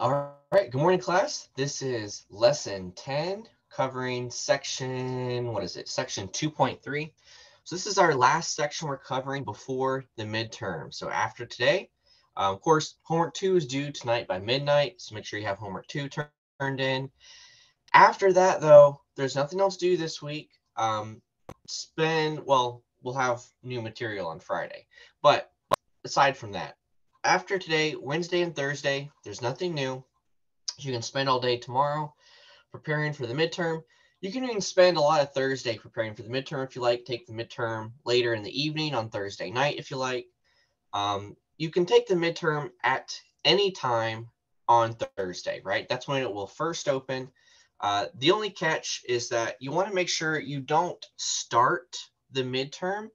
All right, good morning, class. This is lesson 10 covering section, what is it? Section 2.3. So this is our last section we're covering before the midterm. So after today, of course, homework 2 is due tonight by midnight. So make sure you have homework 2 turned in. After that, though, there's nothing else due this week. We'll have new material on Friday. But aside from that, after today, Wednesday and Thursday, there's nothing new. You can spend all day tomorrow preparing for the midterm. You can even spend a lot of Thursday preparing for the midterm if you like. Take the midterm later in the evening on Thursday night if you like. You can take the midterm at any time on Thursday, right? That's when it will first open. The only catch is that you want to make sure you don't start the midterm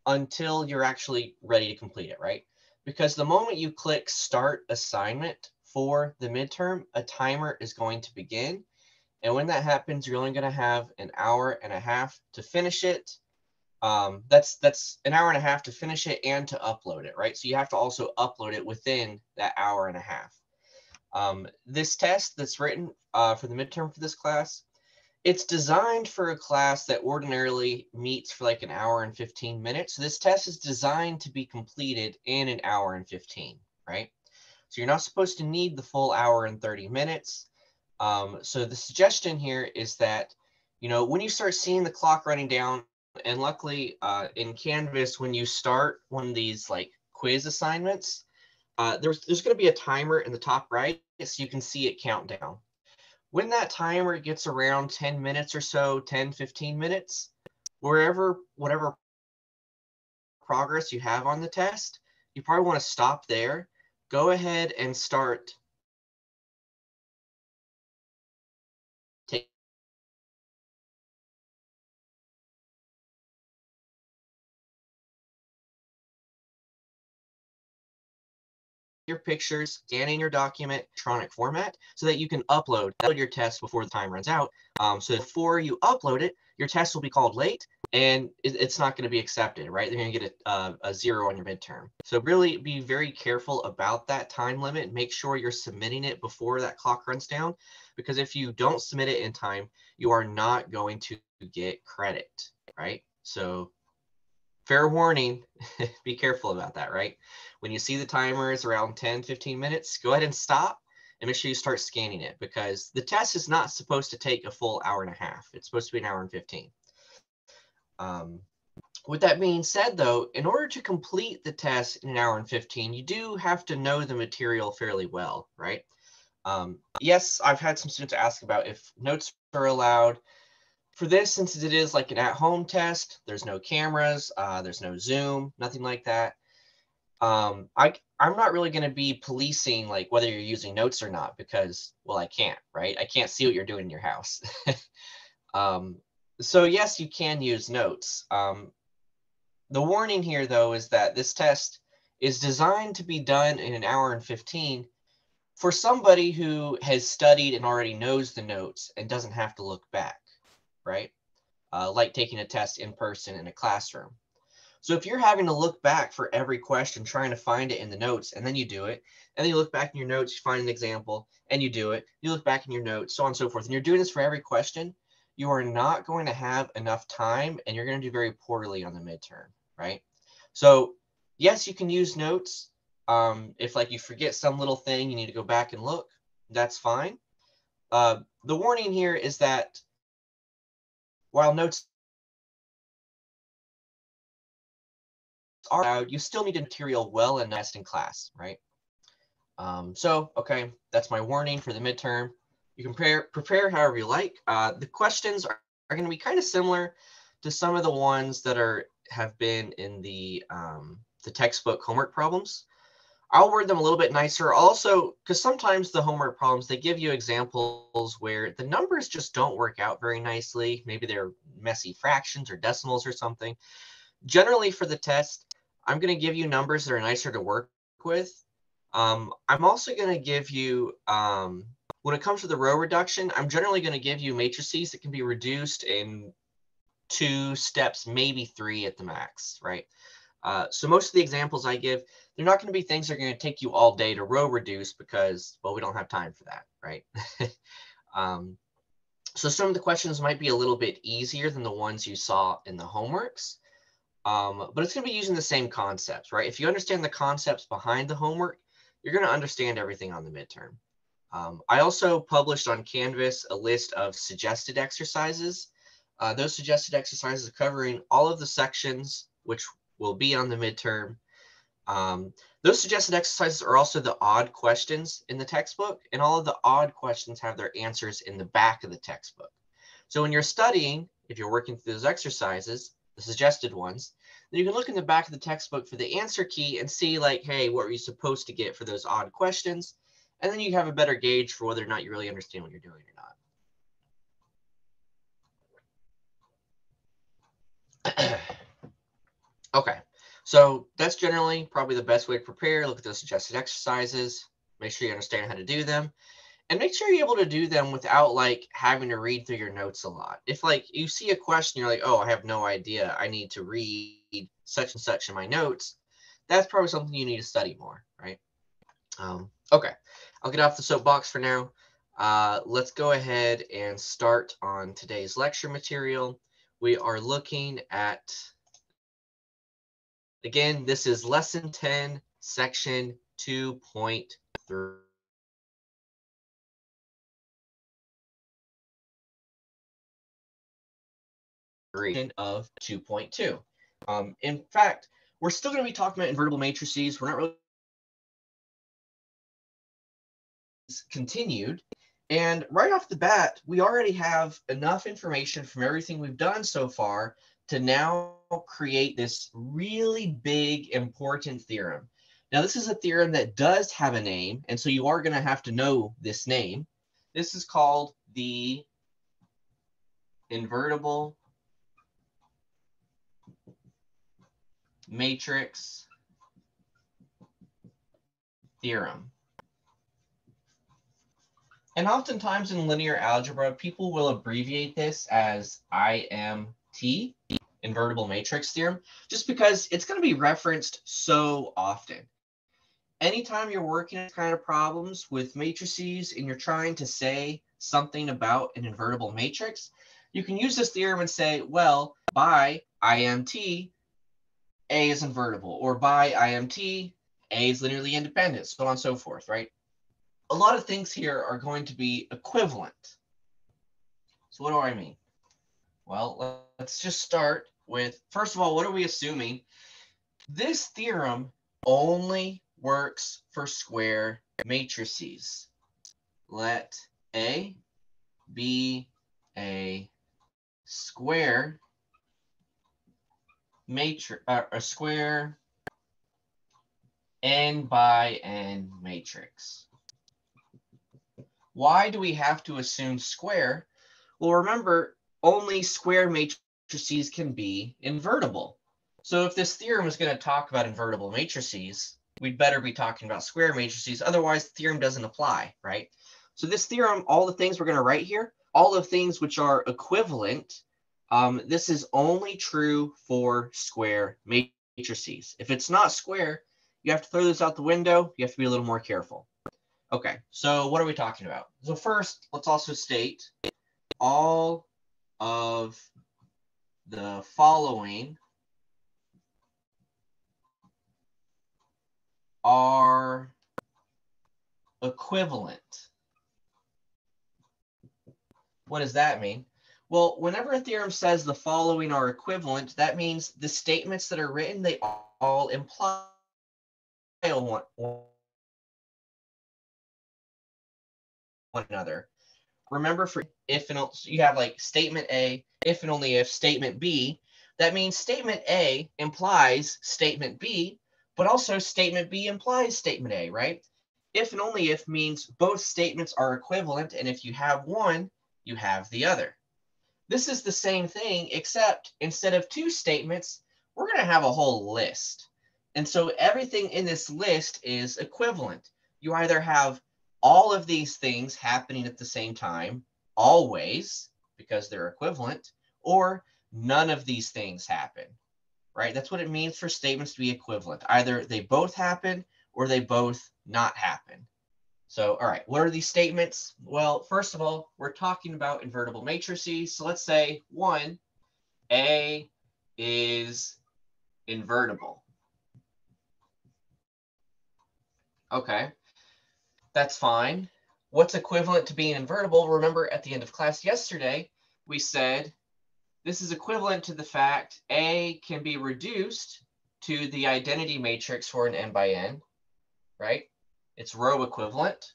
until you're actually ready to complete it, right? Because the moment you click start assignment for the midterm, a timer is going to begin. And when that happens, you're only going to have an hour and a half to finish it. That's an hour and a half to finish it and to upload it, right? So you have to also upload it within that hour and a half. This test that's written for the midterm for this class, it's designed for a class that ordinarily meets for like an hour and 15 minutes. So this test is designed to be completed in an hour and 15, right? So you're not supposed to need the full hour and 30 minutes. So the suggestion here is that, when you start seeing the clock running down, and luckily in Canvas, when you start one of these like quiz assignments, there's going to be a timer in the top right, so you can see it count down. When that timer gets around 10 minutes or so, 10, 15 minutes, whatever progress you have on the test, you probably want to stop there. Go ahead and start your pictures, scanning your document, electronic format, so that you can upload your test before the time runs out. So before you upload it, your test will be called late, and it's not going to be accepted, right? They're going to get a 0 on your midterm. So really be very careful about that time limit. Make sure you're submitting it before that clock runs down, because if you don't submit it in time, you are not going to get credit, right? So fair warning, be careful about that, right? When you see the timer is around 10, 15 minutes, go ahead and stop and make sure you start scanning it, because the test is not supposed to take a full hour and a half. It's supposed to be an hour and 15. With that being said, though, in order to complete the test in an hour and 15, you do have to know the material fairly well, right? Yes, I've had some students ask about if notes are allowed. For this, since it is like an at-home test, there's no cameras, there's no Zoom, nothing like that. I'm not really going to be policing like whether you're using notes or not, because, well, I can't, right? I can't see what you're doing in your house. So yes, you can use notes. The warning here, though, is that this test is designed to be done in an hour and 15 for somebody who has studied and already knows the notes and doesn't have to look back, right? Like taking a test in person in a classroom. So if you're having to look back for every question, trying to find it in the notes, and then you do it, and then you look back in your notes, you find an example, and you do it, you look back in your notes, so on and so forth, and you're doing this for every question, you are not going to have enough time, and you're going to do very poorly on the midterm, right? So yes, you can use notes. If like you forget some little thing, you need to go back and look, that's fine. The warning here is that while notes are allowed, you still need material well enough in class, right? Okay, that's my warning for the midterm. You can prepare however you like. The questions are going to be kind of similar to some of the ones that have been in the textbook homework problems. I'll word them a little bit nicer. Also, because sometimes the homework problems, they give you examples where the numbers just don't work out very nicely. Maybe they're messy fractions or decimals or something. Generally for the test, I'm going to give you numbers that are nicer to work with. I'm also going to give you, when it comes to the row reduction, I'm generally going to give you matrices that can be reduced in 2 steps, maybe 3 at the max, right? So most of the examples I give, they're not going to be things that are going to take you all day to row reduce because, well, we don't have time for that, right? So some of the questions might be a little bit easier than the ones you saw in the homeworks, but it's going to be using the same concepts, right? If you understand the concepts behind the homework, you're going to understand everything on the midterm. I also published on Canvas a list of suggested exercises. Those suggested exercises are covering all of the sections which will be on the midterm. Those suggested exercises are also the odd questions in the textbook, and all of the odd questions have their answers in the back of the textbook. So when you're studying, if you're working through those exercises, the suggested ones, then you can look in the back of the textbook for the answer key and see like, hey, what were you supposed to get for those odd questions? And then you have a better gauge for whether or not you really understand what you're doing or not. Okay, so that's generally probably the best way to prepare. Look at those suggested exercises, make sure you understand how to do them, and make sure you're able to do them without like having to read through your notes a lot. If like you see a question, you're like, oh, I have no idea, I need to read such and such in my notes, that's probably something you need to study more, right? Okay, I'll get off the soapbox for now. Let's go ahead and start on today's lecture material. We are looking at, again, this is lesson 10, section 2.3. Of 2.2. In fact, we're still going to be talking about invertible matrices. We're not really continued. And right off the bat, we already have enough information from everything we've done so far to now create this really big, important theorem. Now, this is a theorem that does have a name, and so you are going to have to know this name. This is called the invertible matrix theorem. And oftentimes in linear algebra, people will abbreviate this as IMT, invertible matrix theorem, just because it's going to be referenced so often. Anytime you're working on kind of problems with matrices and you're trying to say something about an invertible matrix, you can use this theorem and say, well, by IMT, A is invertible, or by IMT, A is linearly independent, so on and so forth, right? A lot of things here are going to be equivalent. So what do I mean? Well, let's just start with, first of all, what are we assuming? This theorem only works for square matrices. Let A be a square matrix, a square n by n matrix. Why do we have to assume square? Well, remember, only square matrices can be invertible. So if this theorem is going to talk about invertible matrices, we'd better be talking about square matrices. Otherwise, the theorem doesn't apply, right? So this theorem, all the things we're going to write here, all the things which are equivalent, this is only true for square matrices. If it's not square, you have to throw this out the window. You have to be a little more careful. Okay, so what are we talking about? So first, let's also state all of the following are equivalent. What does that mean? Well, whenever a theorem says the following are equivalent, that means the statements that are written, they all imply one another. Remember, for if and you have like statement A, if and only if statement B, that means statement A implies statement B, but also statement B implies statement A, right? If and only if means both statements are equivalent, and if you have one, you have the other. This is the same thing, except instead of two statements, we're going to have a whole list. And so everything in this list is equivalent. You either have all of these things happening at the same time, always, because they're equivalent, or none of these things happen. right? That's what it means for statements to be equivalent. Either they both happen or they both not happen. So, all right, what are these statements? Well, first of all, we're talking about invertible matrices. So let's say 1, A is invertible. Okay, that's fine. What's equivalent to being invertible? Remember at the end of class yesterday, we said this is equivalent to the fact A can be reduced to the identity matrix for an n by n, right? It's row equivalent.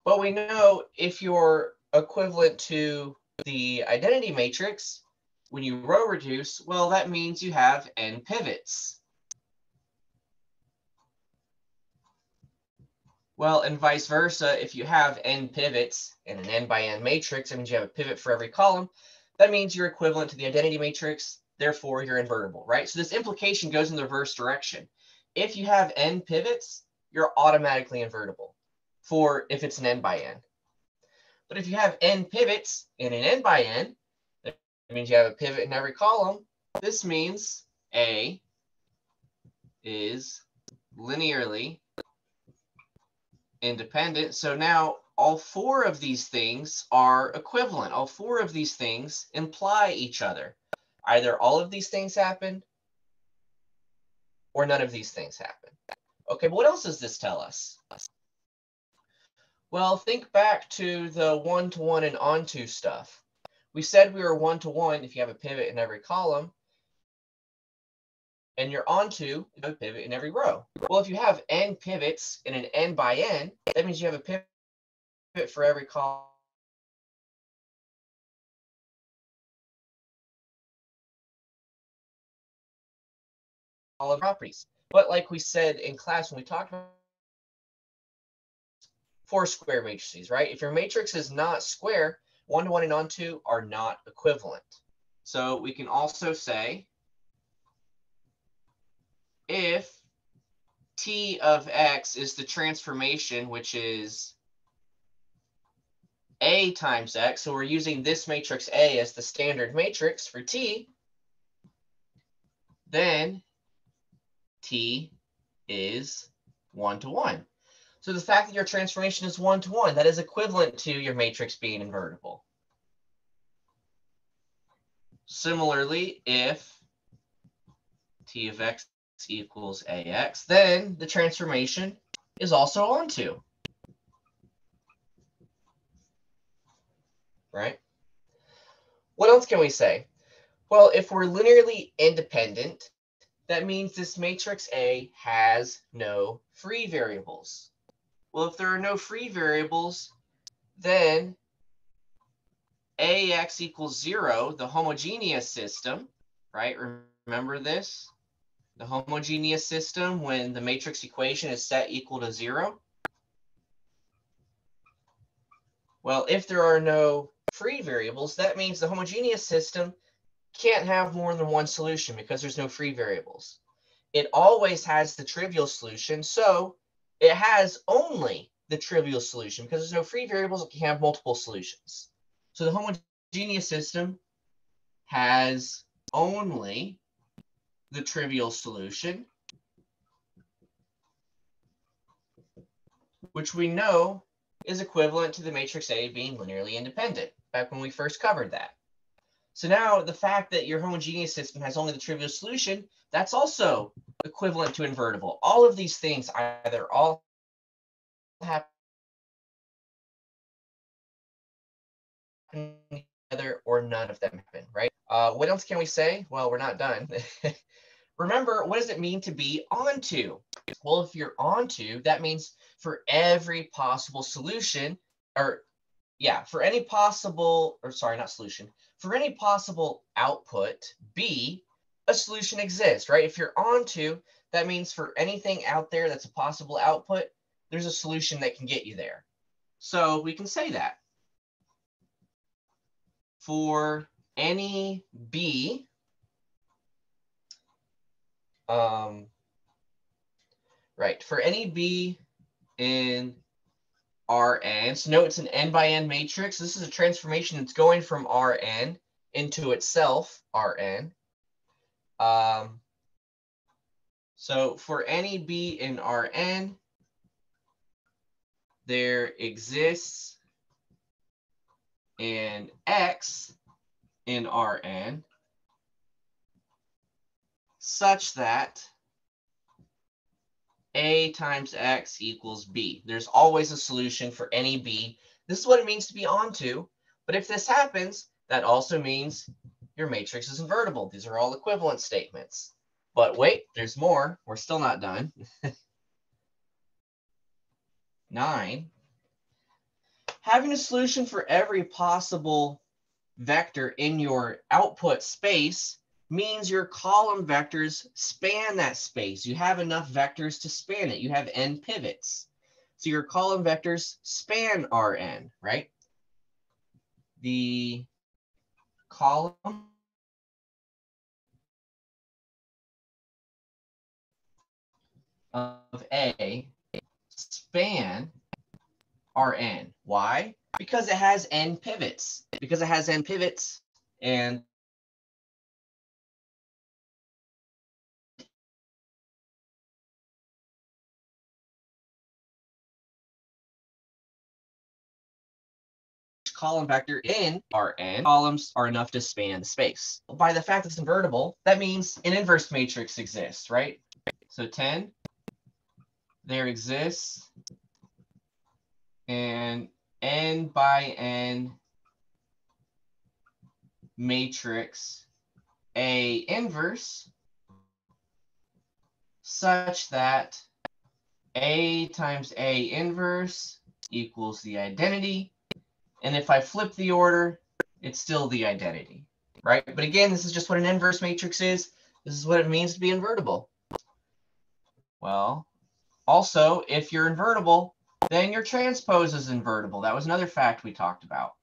But we know if you're equivalent to the identity matrix, when you row reduce, well, that means you have n pivots. Well, and vice versa, if you have n pivots in an n by n matrix, that means you have a pivot for every column. That means you're equivalent to the identity matrix, therefore you're invertible, right? So this implication goes in the reverse direction. If you have n pivots, you're automatically invertible for if it's an n by n. But if you have n pivots in an n by n, that means you have a pivot in every column. This means A is linearly independent. So now all 4 of these things are equivalent. All 4 of these things imply each other. Either all of these things happen or none of these things happen. Okay, but what else does this tell us? Well, think back to the one-to-one and onto stuff. We said we were one-to-one if you have a pivot in every column, and you're onto, you have a pivot in every row. Well, if you have n pivots in an n by n, that means you have a pivot for every column properties. But like we said in class when we talked about 4 square matrices, right? If your matrix is not square, one-to-one and onto are not equivalent. So we can also say if T of X is the transformation, which is A times X, so we're using this matrix A as the standard matrix for T, then T is one-to-one. So the fact that your transformation is one-to-one, that is equivalent to your matrix being invertible. Similarly, if T of X equals AX, then the transformation is also onto. Right? What else can we say? Well, if we're linearly independent, that means this matrix A has no free variables. Well, if there are no free variables, then AX equals 0, the homogeneous system, right? Remember this? The homogeneous system when the matrix equation is set equal to 0. Well, if there are no free variables, that means the homogeneous system can't have more than one solution because there's no free variables. It always has the trivial solution, so it has only the trivial solution because there's no free variables. It can have multiple solutions. So the homogeneous system has only the trivial solution, which we know is equivalent to the matrix A being linearly independent, back when we first covered that. So now the fact that your homogeneous system has only the trivial solution, that's also equivalent to invertible. All of these things either all happen together or none of them happen, right? What else can we say? Well, we're not done. Remember, what does it mean to be onto? Well, if you're onto, that means for every possible solution, or yeah, for any possible, or sorry, not solution, for any possible output B, a solution exists, right? If you're onto, that means for anything out there that's a possible output, there's a solution that can get you there. So we can say that. For any B, right, for any B in Rn. So note it's an n by n matrix. This is a transformation that's going from Rn into itself, Rn. So for any b in Rn, there exists an x in Rn such that a times x equals b. There's always a solution for any b. This is what it means to be onto. But if this happens, that also means your matrix is invertible. These are all equivalent statements. But wait, there's more. We're still not done. 9. Having a solution for every possible vector in your output space means your column vectors span that space. You have enough vectors to span it. You have n pivots. So your column vectors span Rn, right? The column of A span Rn. Why? Because it has n pivots. Because it has n pivots, and column vector in Rn columns are enough to span space. By the fact that it's invertible, that means an inverse matrix exists, right? So 10, there exists an n by n matrix A inverse such that A times A inverse equals the identity. And if I flip the order, it's still the identity, right? But again, this is just what an inverse matrix is. This is what it means to be invertible. Well, also, if you're invertible, then your transpose is invertible. That was another fact we talked about.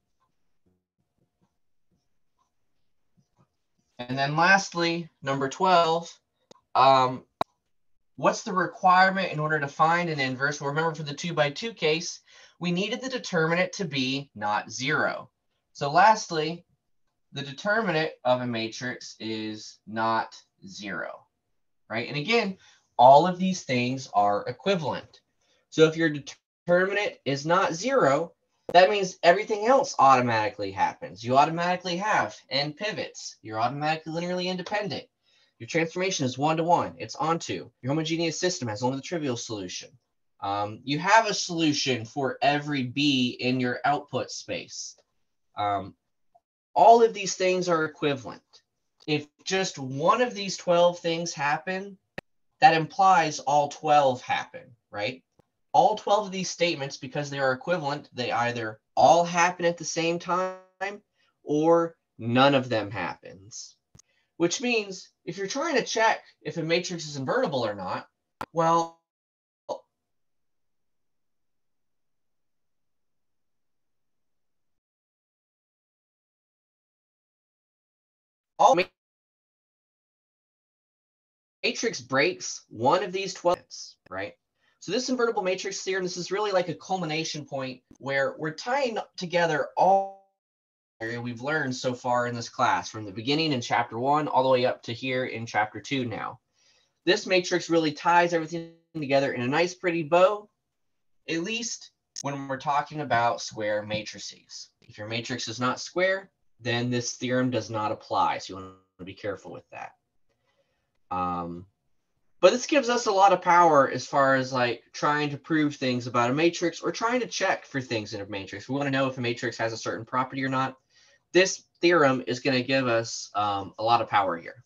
And then lastly, number 12, what's the requirement in order to find an inverse? Well, remember for the 2 by 2 case, we needed the determinant to be not 0. So lastly, the determinant of a matrix is not 0, right? And again, all of these things are equivalent. So if your determinant is not 0, that means everything else automatically happens. You automatically have n pivots. You're automatically linearly independent. Your transformation is 1-to-1. It's onto. Your homogeneous system has only the trivial solution. You have a solution for every b in your output space. All of these things are equivalent. If just one of these 12 things happen, that implies all 12 happen, right? All 12 of these statements, because they are equivalent, they either all happen at the same time or none of them happens. Which means if you're trying to check if a matrix is invertible or not, well, all matrix breaks one of these 12, right? So this invertible matrix theorem, this is really like a culmination point where we're tying together all we've learned so far in this class, from the beginning in chapter 1 all the way up to here in chapter 2 now. This matrix really ties everything together in a nice pretty bow, at least when we're talking about square matrices. If your matrix is not square, then this theorem does not apply. So you want to be careful with that. But this gives us a lot of power as far as like trying to prove things about a matrix or trying to check for things in a matrix. We want to know if a matrix has a certain property or not. This theorem is going to give us a lot of power here.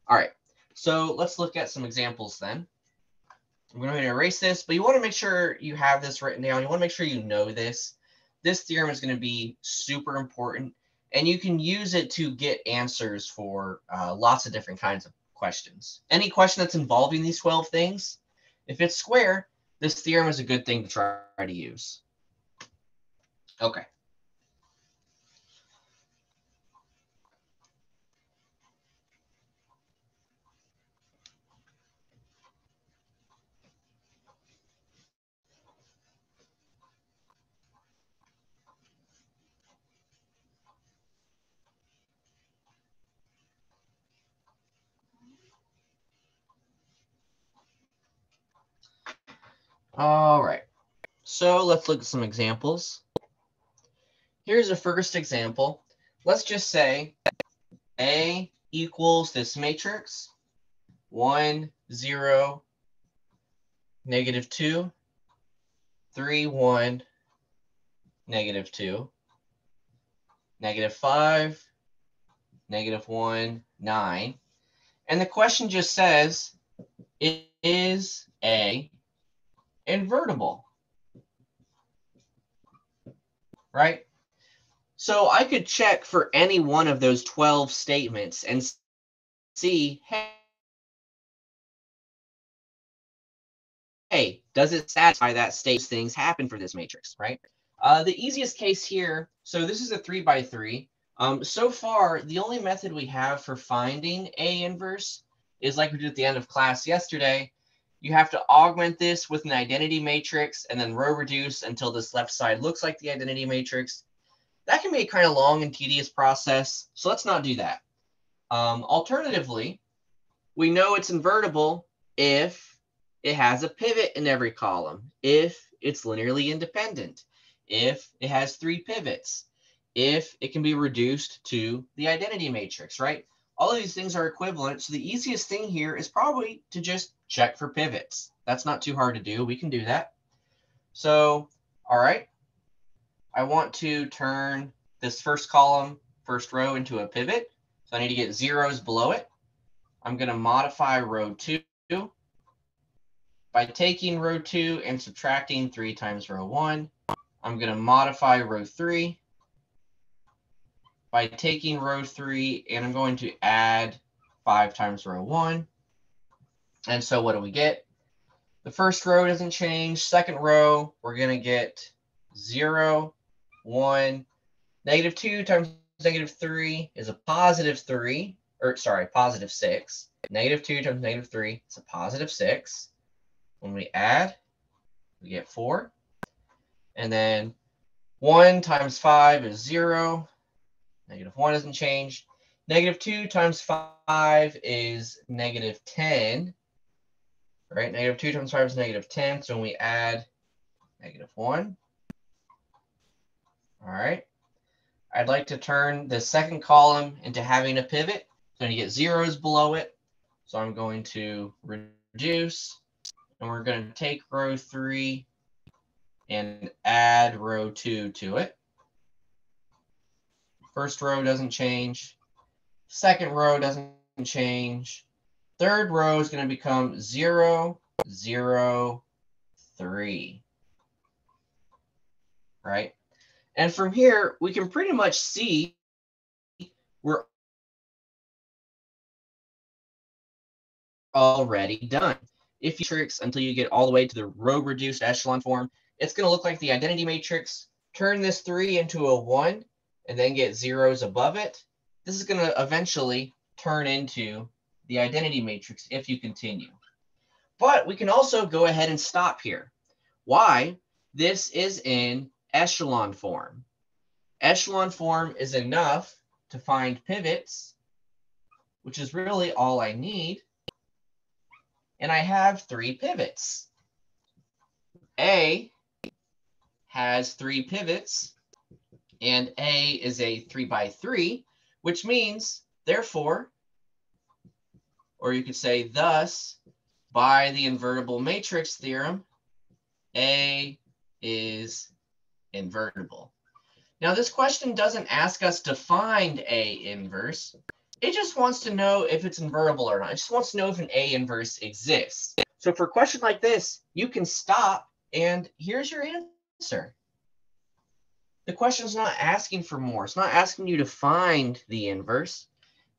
All right, so let's look at some examples then. I'm going to erase this, but you want to make sure you have this written down. You want to make sure you know this. This theorem is going to be super important, and you can use it to get answers for lots of different kinds of questions. Any question that's involving these 12 things, if it's square, this theorem is a good thing to try to use. Okay. All right, so let's look at some examples. Here's a first example. Let's just say A equals this matrix, 1, 0, -2, 3, 1, -2, -5, -1, 9. And the question just says, is A invertible? Right? So I could check for any one of those 12 statements and see, hey, does it satisfy that state things happen for this matrix, right? The easiest case here, so this is a 3 by 3. So far, the only method we have for finding A inverse is like we did at the end of class yesterday. You have to augment this with an identity matrix and then row reduce until this left side looks like the identity matrix. That can be a kind of long and tedious process, so let's not do that. Alternatively, we know it's invertible if it has a pivot in every column, if it's linearly independent, if it has 3 pivots, if it can be reduced to the identity matrix, right? All of these things are equivalent, so the easiest thing here is probably to just check for pivots. That's not too hard to do. We can do that. So, all right, I want to turn this first column, first row into a pivot. So I need to get zeros below it. I'm going to modify row 2 by taking row 2 and subtracting 3 times row 1. I'm going to modify row 3 by taking row 3 and I'm going to add 5 times row 1. And so what do we get? The first row doesn't change. Second row, we're going to get 0, 1. -2 times -3 is a positive 3, or sorry, positive 6. -2 times -3 is a positive 6. When we add, we get 4. And then 1 times 5 is 0. -1 doesn't change. -2 times 5 is -10. Right? -2 times 5 is -10. So when we add -1. All right. I'd like to turn the second column into having a pivot. So I'm going to get zeros below it. So I'm going to reduce. And we're going to take row 3 and add row 2 to it. First row doesn't change. Second row doesn't change. Third row is going to become 0, 0, 3. Right? And from here, we can pretty much see we're already done. If you matrix until you get all the way to the row reduced echelon form, it's going to look like the identity matrix. Turn this 3 into a 1 and then get zeros above it. This is going to eventually turn into the identity matrix if you continue. But we can also go ahead and stop here. Why? This is in echelon form. Echelon form is enough to find pivots, which is really all I need. And I have 3 pivots. A has 3 pivots, and A is a 3 by 3, which means, therefore, or you could say thus, by the invertible matrix theorem, A is invertible. Now, this question doesn't ask us to find A inverse. It just wants to know if it's invertible or not. It just wants to know if an A inverse exists. So for a question like this, you can stop, and here's your answer. The question's not asking for more. It's not asking you to find the inverse.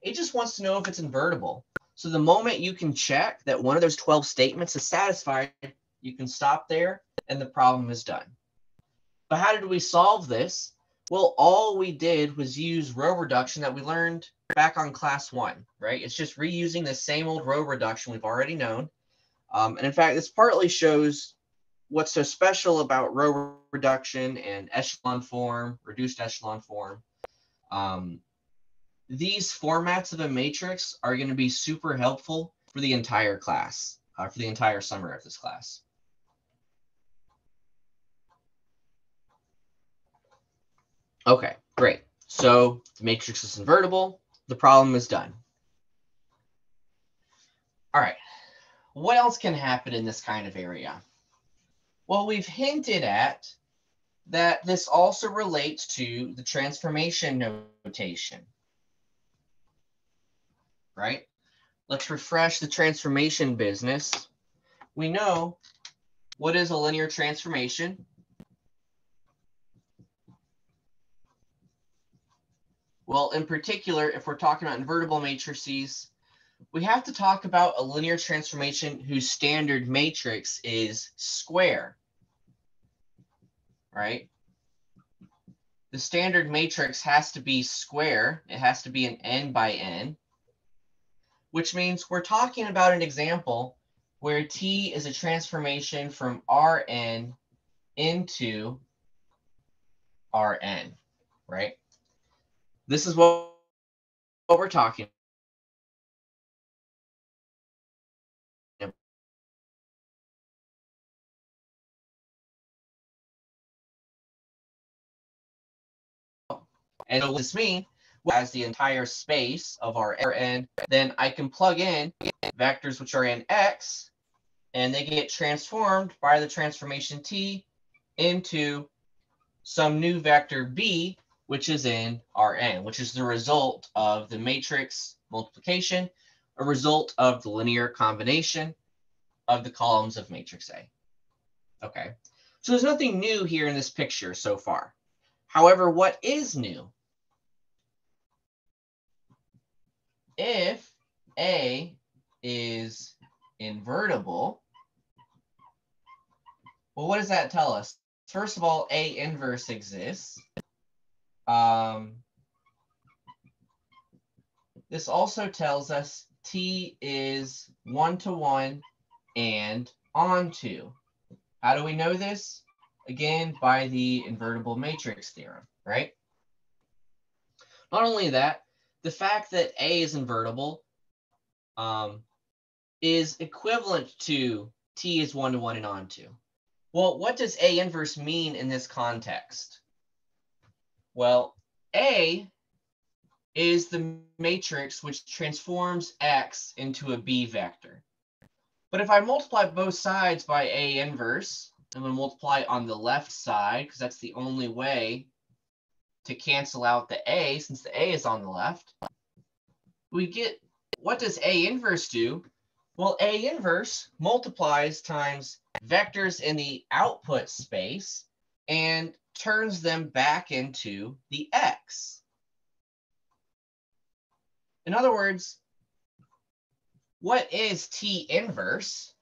It just wants to know if it's invertible. So the moment you can check that one of those 12 statements is satisfied, you can stop there, and the problem is done. But how did we solve this? Well, all we did was use row reduction that we learned back on class 1, right? It's just reusing the same old row reduction we've already known. And in fact, this partly shows what's so special about row reduction and echelon form, reduced echelon form. These formats of a matrix are going to be super helpful for the entire class, for the entire summer of this class. Okay, great. So the matrix is invertible. The problem is done. All right. What else can happen in this kind of area? Well, we've hinted at that this also relates to the transformation notation, right? Let's refresh the transformation business. We know what is a linear transformation. Well, in particular, if we're talking about invertible matrices, we have to talk about a linear transformation whose standard matrix is square, right? The standard matrix has to be square. It has to be an n by n, which means we're talking about an example where T is a transformation from Rn into Rn, right? This is what we're talking about. And what does this mean? Well, as the entire space of our Rn, then I can plug in vectors which are in X, and they get transformed by the transformation T into some new vector B, which is in Rn, which is the result of the matrix multiplication, a result of the linear combination of the columns of matrix A. Okay, so there's nothing new here in this picture so far. However, what is new? If A is invertible, well, what does that tell us? First of all, A inverse exists. This also tells us T is 1-to-1 and onto. How do we know this? Again, by the invertible matrix theorem, right? Not only that, the fact that A is invertible is equivalent to T is 1-to-1 and onto. Well, what does A inverse mean in this context? Well, A is the matrix which transforms X into a B vector. But if I multiply both sides by A inverse, I'm going to multiply on the left side because that's the only way to cancel out the A since the A is on the left. We get, what does A inverse do? Well, A inverse multiplies times vectors in the output space and turns them back into the X. In other words, what is T inverse?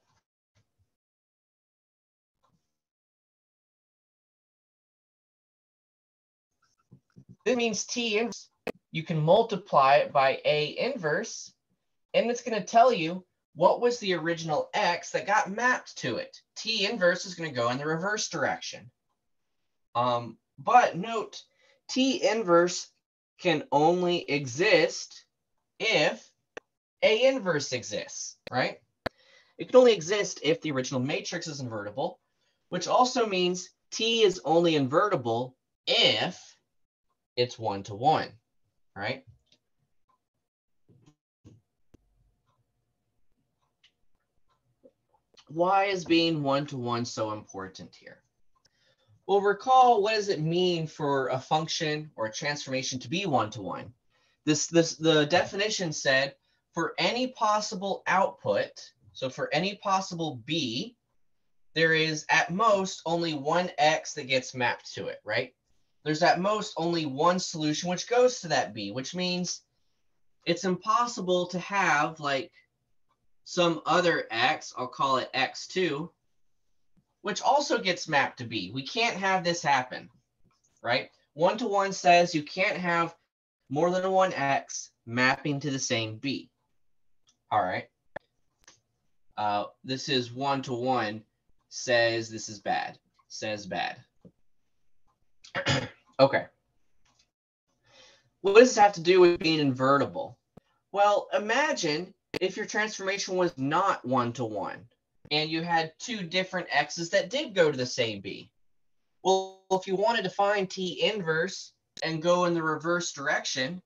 This means T inverse, you can multiply it by A inverse, and it's going to tell you what was the original X that got mapped to it. T inverse is going to go in the reverse direction. But note, T inverse can only exist if A inverse exists, right? It can only exist if the original matrix is invertible, which also means T is only invertible if it's 1-to-1, right? Why is being 1-to-1 so important here? Well, recall, what does it mean for a function or a transformation to be 1-to-1? The definition said for any possible output, so for any possible B, there is at most only one X that gets mapped to it, right? There's at most only one solution which goes to that B, which means it's impossible to have like some other X, I'll call it X2, which also gets mapped to B. We can't have this happen, right? 1-to-1 says you can't have more than one X mapping to the same B. All right. This is 1-to-1 says this is bad, says bad. Okay. What does this have to do with being invertible? Well, imagine if your transformation was not 1-to-1 and you had two different X's that did go to the same B. Well, if you wanted to find T inverse, and go in the reverse direction.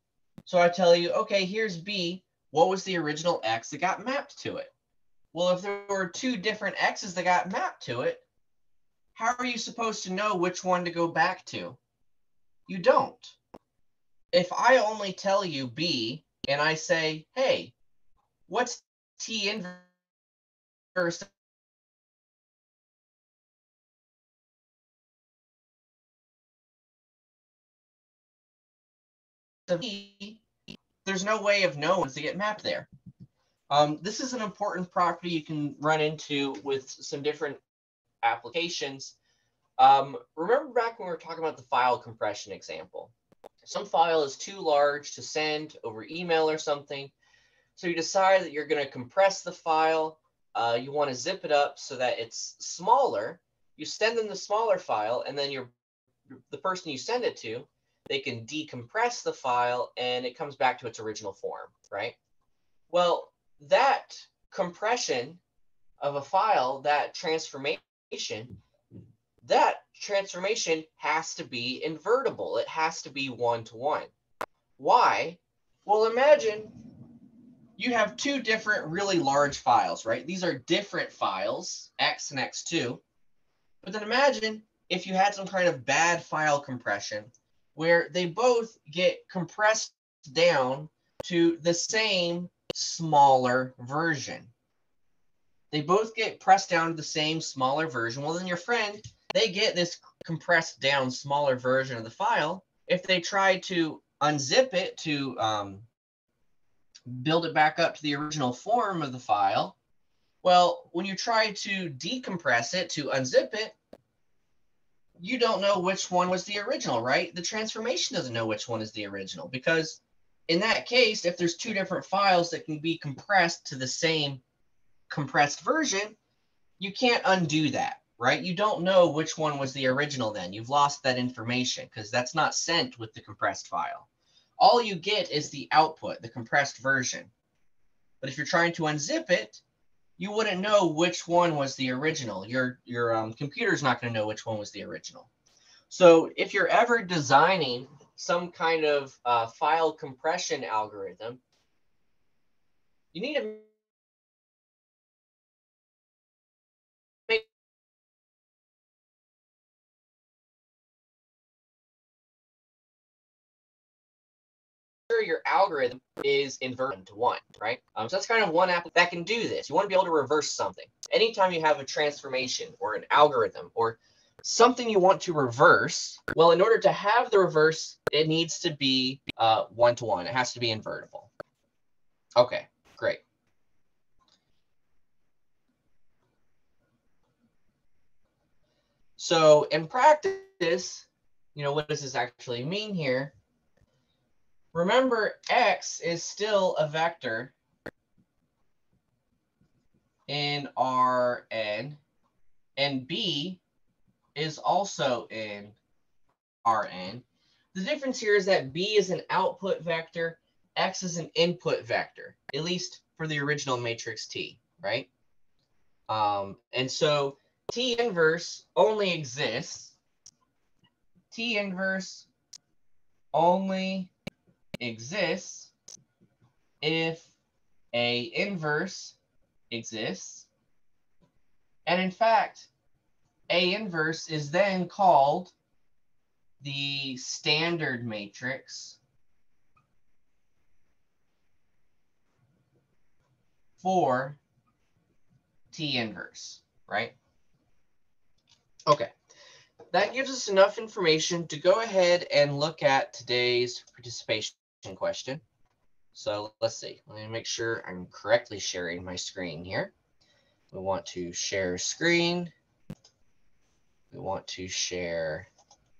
So I tell you, okay, here's B. What was the original X that got mapped to it? Well, if there were two different X's that got mapped to it, how are you supposed to know which one to go back to? You don't. If I only tell you B and I say, hey, what's T inverse of B, there's no way of knowing to get mapped there. This is an important property you can run into with some different applications. Remember back when we were talking about the file compression example? Some file is too large to send over email or something. So you decide that you're going to compress the file. You want to zip it up so that it's smaller. You send them the smaller file, and then the person you send it to, they can decompress the file, and it comes back to its original form, right? Well, that compression of a file, that transformation has to be invertible. It has to be one-to-one. Why? Well, imagine you have two different really large files, right? These are different files, X and X2. But then imagine if you had some kind of bad file compression where they both get compressed down to the same smaller version. They both get pressed down to the same smaller version. Well, then your friend, they get this compressed down smaller version of the file. If they try to unzip it to build it back up to the original form of the file, well, when you try to decompress it, to unzip it, you don't know which one was the original, right? The transformation doesn't know which one is the original, because in that case, if there's two different files that can be compressed to the same compressed version, you can't undo that, right? You don't know which one was the original then. You've lost that information because that's not sent with the compressed file. All you get is the output, the compressed version. But if you're trying to unzip it, you wouldn't know which one was the original. Your computer's not going to know which one was the original. So if you're ever designing some kind of file compression algorithm, you need to make sure your algorithm is inverted to one, right? So that's kind of one app that can do this. You want to be able to reverse something. Anytime you have a transformation or an algorithm or something you want to reverse, well, in order to have the reverse, it needs to be one-to-one. It has to be invertible. Okay, great. So in practice, what does this actually mean here? Remember, X is still a vector in Rn, and B is also in Rn. The difference here is that B is an output vector, X is an input vector, at least for the original matrix T, right? And so T inverse only exists. T inverse only exists if A inverse exists. And in fact, A inverse is then called the standard matrix for T inverse, right? Okay, that gives us enough information to go ahead and look at today's participation question. So let's see, let me make sure I'm correctly sharing my screen here. We want to share screen. We want to share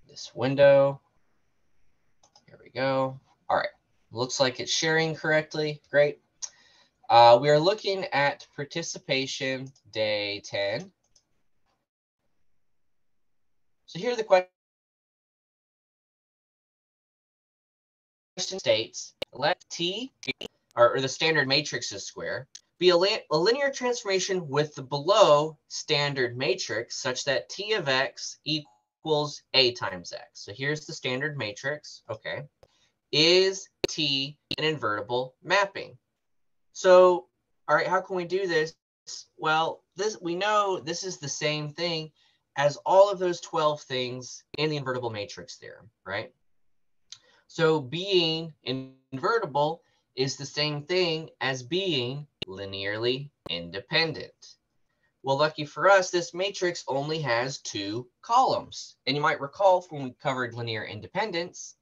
this window. Here we go. All right, looks like it's sharing correctly. Great. We are looking at participation day 10. So here the question states, let T, or the standard matrix's square, be a linear transformation with the below standard matrix such that T of X equals equals A times X. So here's the standard matrix, okay? Is T an invertible mapping? So, all right, how can we do this? Well, we know this is the same thing as all of those 12 things in the invertible matrix theorem, right? So being invertible is the same thing as being linearly independent. Well, lucky for us, this matrix only has 2 columns. And you might recall from when we covered linear independence,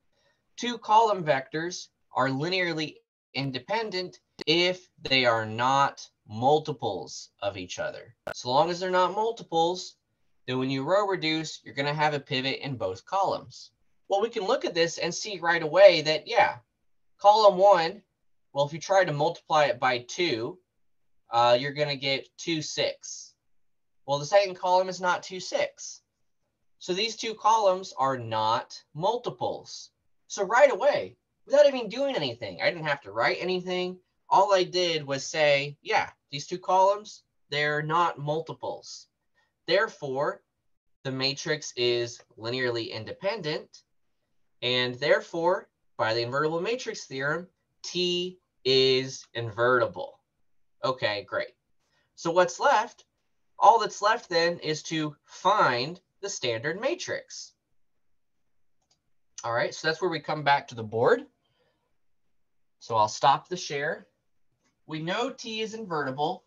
2 column vectors are linearly independent if they are not multiples of each other. So long as they're not multiples, then when you row reduce, you're going to have a pivot in both columns. Well, we can look at this and see right away that, yeah, column 1, well, if you try to multiply it by 2, you're going to get 2, 6. Well, the second column is not 2, 6. So these 2 columns are not multiples. So right away, without even doing anything, I didn't have to write anything. All I did was say, yeah, these 2 columns, they're not multiples. Therefore, the matrix is linearly independent. And therefore, by the invertible matrix theorem, T is invertible. Okay, great. So what's left? All that's left then is to find the standard matrix. All right, so that's where we come back to the board. So I'll stop the share. We know T is invertible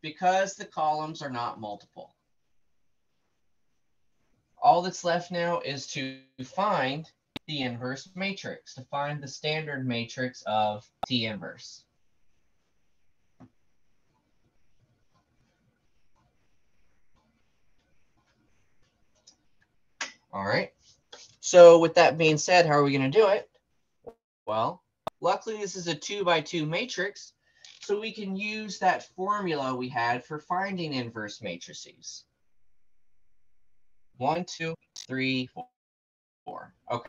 because the columns are not multiple. All that's left now is to find the inverse matrix, to find the standard matrix of T inverse. All right. So with that being said, how are we going to do it? Well, luckily this is a 2 by 2 matrix, so we can use that formula we had for finding inverse matrices. 1, 2, 3, 4. Okay.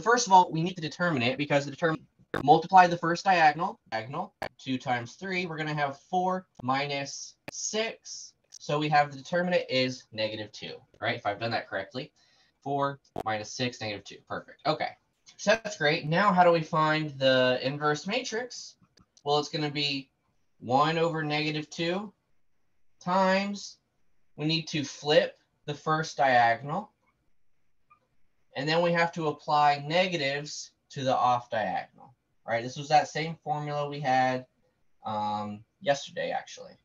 First of all, we need to determine it because the determinant, multiply the first diagonal, 2 times 3, we're going to have 4 minus 6. So we have the determinant is -2, right? If I've done that correctly. 4 minus 6, -2. Perfect. Okay. So that's great. Now how do we find the inverse matrix? Well, it's going to be 1 over -2 times, we need to flip the first diagonal. And then we have to apply negatives to the off diagonal, right? This was that same formula we had yesterday, actually.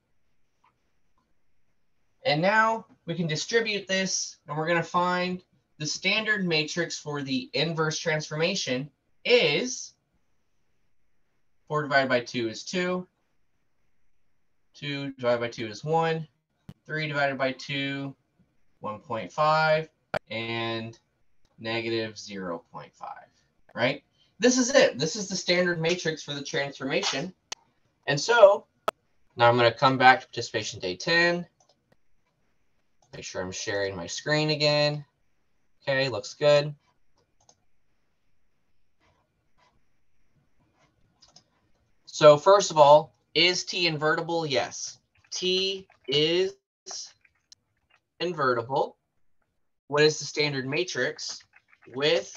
And now we can distribute this, and we're going to find the standard matrix for the inverse transformation is 4 divided by 2 is 2. 2 divided by 2 is 1. 3 divided by 2, 1.5. And -0.5, right? This is it. This is the standard matrix for the transformation. And so now I'm going to come back to participation day 10. Make sure I'm sharing my screen again. Okay, looks good. So first of all, is T invertible? Yes. T is invertible. What is the standard matrix? With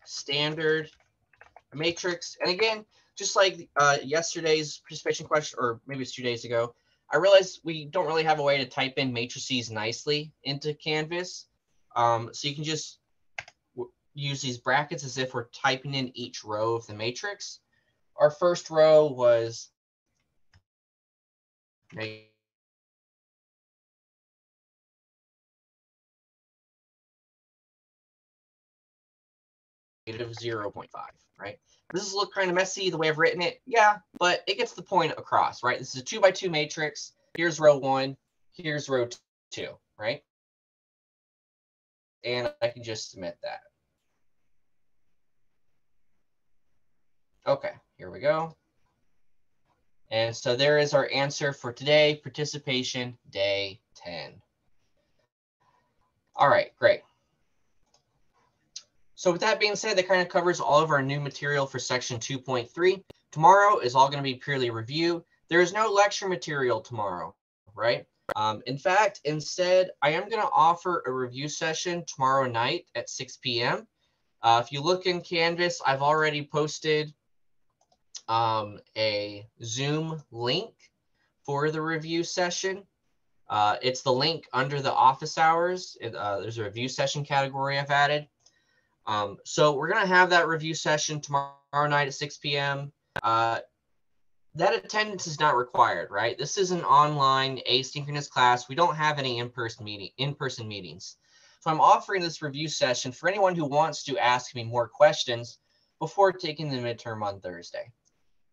standard matrix. And again, just like yesterday's participation question, or maybe it's 2 days ago, I realized we don't really have a way to type in matrices nicely into Canvas. So you can just use these brackets as if we're typing in each row of the matrix. Our first row was -0.5, right? This is look kind of messy the way I've written it. Yeah, but it gets the point across, right? This is a 2 by 2 matrix. Here's row 1. Here's row 2, right? And I can just submit that. Okay, here we go. And so there is our answer for today, participation day 10. All right, great. So with that being said, that kind of covers all of our new material for section 2.3. Tomorrow is all going to be purely review. There is no lecture material tomorrow, right? In fact, instead, I am going to offer a review session tomorrow night at 6 p.m. If you look in Canvas, I've already posted a Zoom link for the review session. It's the link under the office hours. There's a review session category I've added. So we're going to have that review session tomorrow night at 6 p.m. That attendance is not required, right? This is an online asynchronous class. We don't have any in-person meetings. So I'm offering this review session for anyone who wants to ask me more questions before taking the midterm on Thursday.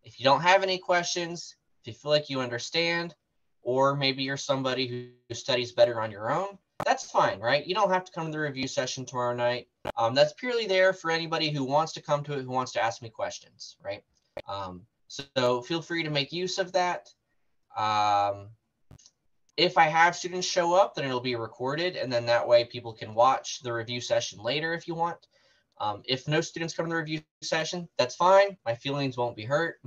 If you don't have any questions, if you feel like you understand, or maybe you're somebody who studies better on your own, that's fine, right? You don't have to come to the review session tomorrow night. That's purely there for anybody who wants to come to it, who wants to ask me questions, right? So feel free to make use of that. If I have students show up, then it'll be recorded, and then that way people can watch the review session later if you want. If no students come to the review session, that's fine. My feelings won't be hurt.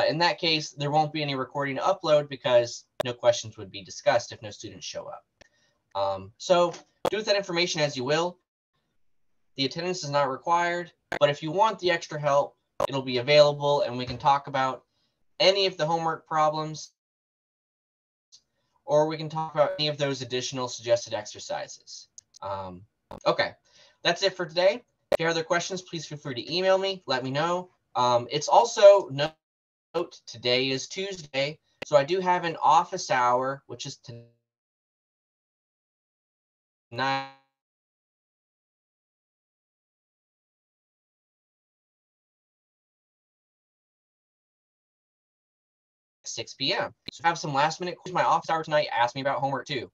In that case, there won't be any recording to upload because no questions would be discussed if no students show up. So do with that information as you will. The attendance is not required, but if you want the extra help, it'll be available and we can talk about any of the homework problems, or we can talk about any of those additional suggested exercises. Okay, that's it for today. If you have other questions, please feel free to email me, let me know. It's also note today is Tuesday, so I do have an office hour, which is tonight. 6 p.m. So if I have some last minute questions, my office hour tonight, ask me about homework too.